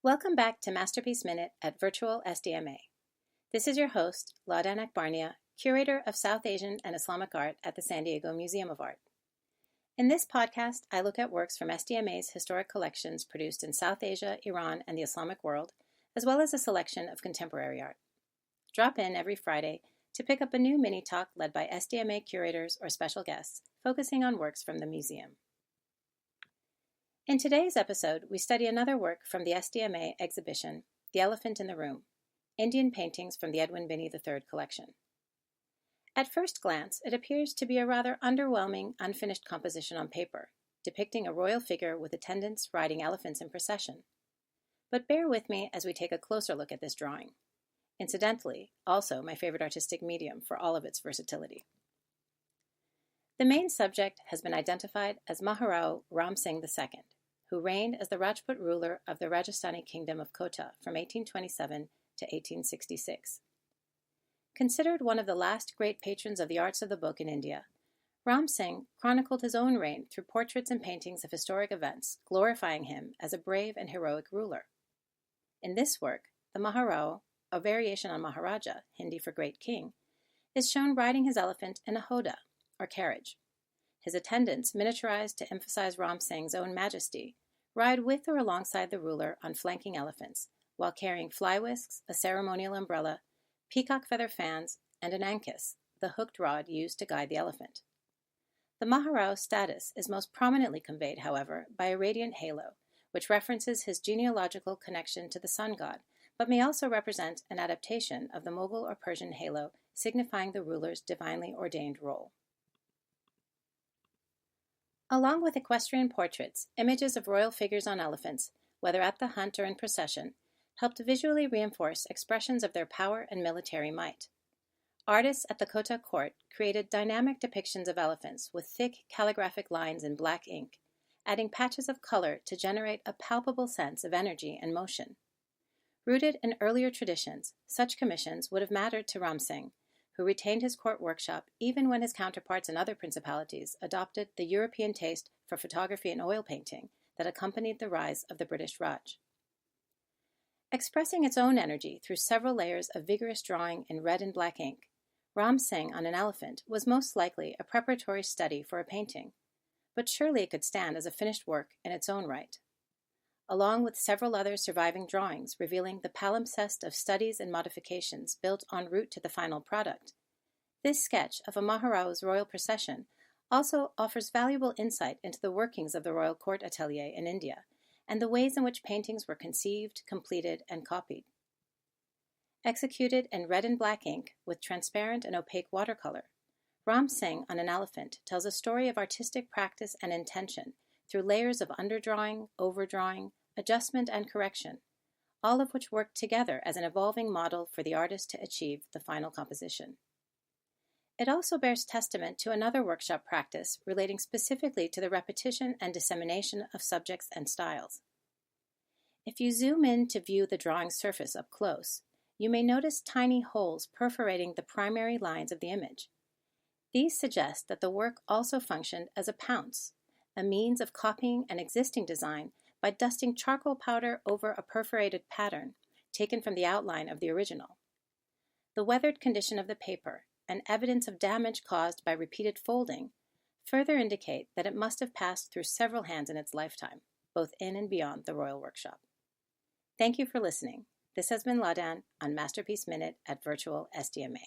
Welcome back to Masterpiece Minute at Virtual SDMA. This is your host, Ladan Akbarnia, Curator of South Asian and Islamic Art at the San Diego Museum of Art. In this podcast, I look at works from SDMA's historic collections produced in South Asia, Iran, and the Islamic world, as well as a selection of contemporary art. Drop in every Friday to pick up a new mini-talk led by SDMA curators or special guests, focusing on works from the museum. In today's episode, we study another work from the SDMA exhibition, The Elephant in the Room, Indian Paintings from the Edwin Binney III collection. At first glance, it appears to be a rather underwhelming, unfinished composition on paper, depicting a royal figure with attendants riding elephants in procession. But bear with me as we take a closer look at this drawing. Incidentally, also my favorite artistic medium for all of its versatility. The main subject has been identified as Maharao Ram Singh II, who reigned as the Rajput ruler of the Rajasthani kingdom of Kota from 1827 to 1866. Considered one of the last great patrons of the arts of the book in India, Ram Singh chronicled his own reign through portraits and paintings of historic events, glorifying him as a brave and heroic ruler. In this work, the Maharao, a variation on Maharaja, Hindi for great king, is shown riding his elephant in a hoda, or carriage. His attendants, miniaturized to emphasize Ram Singh's own majesty, ride with or alongside the ruler on flanking elephants, while carrying fly whisks, a ceremonial umbrella, peacock feather fans, and an ankus, the hooked rod used to guide the elephant. The Maharao's status is most prominently conveyed, however, by a radiant halo, which references his genealogical connection to the sun god, but may also represent an adaptation of the Mughal or Persian halo, signifying the ruler's divinely ordained role. Along with equestrian portraits, images of royal figures on elephants, whether at the hunt or in procession, helped visually reinforce expressions of their power and military might. Artists at the Kota court created dynamic depictions of elephants with thick calligraphic lines in black ink, adding patches of color to generate a palpable sense of energy and motion. Rooted in earlier traditions, such commissions would have mattered to Ram Singh, who retained his court workshop even when his counterparts in other principalities adopted the European taste for photography and oil painting that accompanied the rise of the British Raj. Expressing its own energy through several layers of vigorous drawing in red and black ink, Ram Singh on an elephant was most likely a preparatory study for a painting, but surely it could stand as a finished work in its own right. Along with several other surviving drawings revealing the palimpsest of studies and modifications built en route to the final product, this sketch of a Maharao's royal procession also offers valuable insight into the workings of the royal court atelier in India and the ways in which paintings were conceived, completed, and copied. Executed in red and black ink with transparent and opaque watercolor, Ram Singh on an elephant tells a story of artistic practice and intention through layers of underdrawing, overdrawing, adjustment, and correction, all of which work together as an evolving model for the artist to achieve the final composition. It also bears testament to another workshop practice relating specifically to the repetition and dissemination of subjects and styles. If you zoom in to view the drawing surface up close, you may notice tiny holes perforating the primary lines of the image. These suggest that the work also functioned as a pounce, a means of copying an existing design by dusting charcoal powder over a perforated pattern taken from the outline of the original. The weathered condition of the paper and evidence of damage caused by repeated folding further indicate that it must have passed through several hands in its lifetime, both in and beyond the royal workshop. Thank you for listening. This has been Ladan on Masterpiece Minute at Virtual SDMA.